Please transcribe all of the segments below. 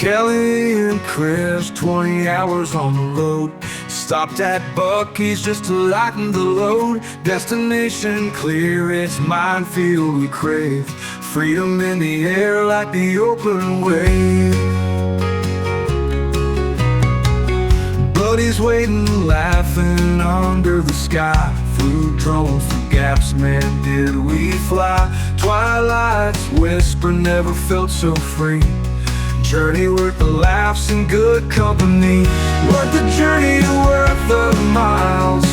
Kelly and Chris, 20 hours on the road. Stopped at Bucky's just to lighten the load. Destination clear, it's Mindfield we crave. Freedom in the air like the open wave. Buddies waiting, laughing under the sky. Flew drones through gaps, man, did we fly. Twilight's whisper, never felt so free. Journey worth the laughs and good company. Worth the journey, worth the miles.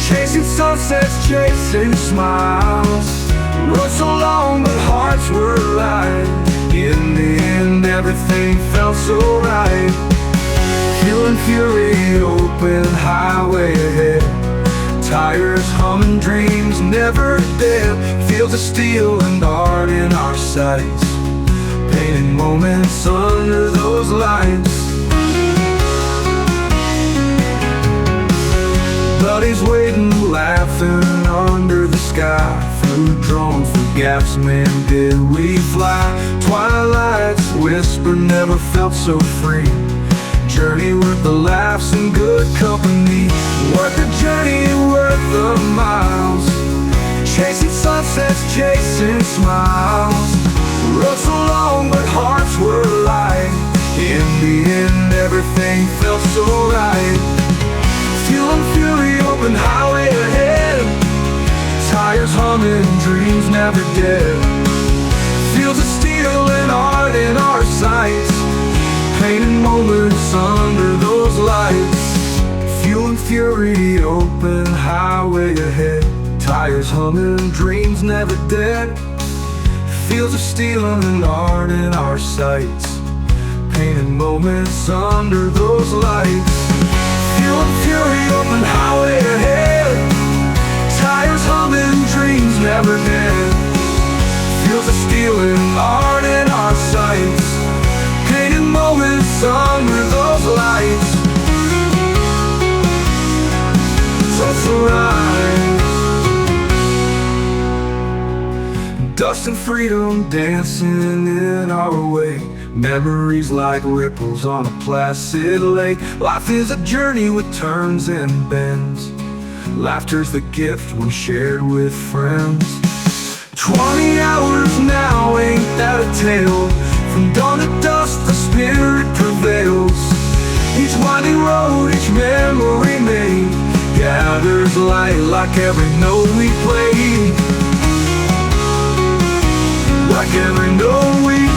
Chasing sunsets, chasing smiles. Road so long but hearts were light. In the end everything felt so right. Feeling fury, open highway ahead. Tires humming, dreams never dead. Fields of steel and art in our sights. Painting moments under those lights. Buddies waiting, laughing under the sky. Flew drones through gaps, man, did we fly. Twilight's whisper, never felt so free. Journey worth the laughs and good company. Worth the journey, worth the miles. Chasing sunsets, chasing smiles. Road so long but hearts were light. In the end everything felt so right. Fuel and fury, open highway ahead. Tires humming, dreams never dead. Fields of steel and art in our sights. Painting moments under those lights. Fuel and fury, open highway ahead. Tires humming, dreams never dead. Fields of steel and art in our sights. Painting moments under those lights. Fuel and fury, open highway ahead. Tires humming, dreams never dead. Fields of steel and art in our sights. Painting moments under those lights. So right. Dustin, freedom dancing in our way. Memories like ripples on a placid lake. Life is a journey with turns and bends. Laughter's the gift when shared with friends. 20 hours now, ain't that a tale? From dawn to dusk the spirit prevails. Each winding road, each memory made, gathers light like every note we play. Like every note we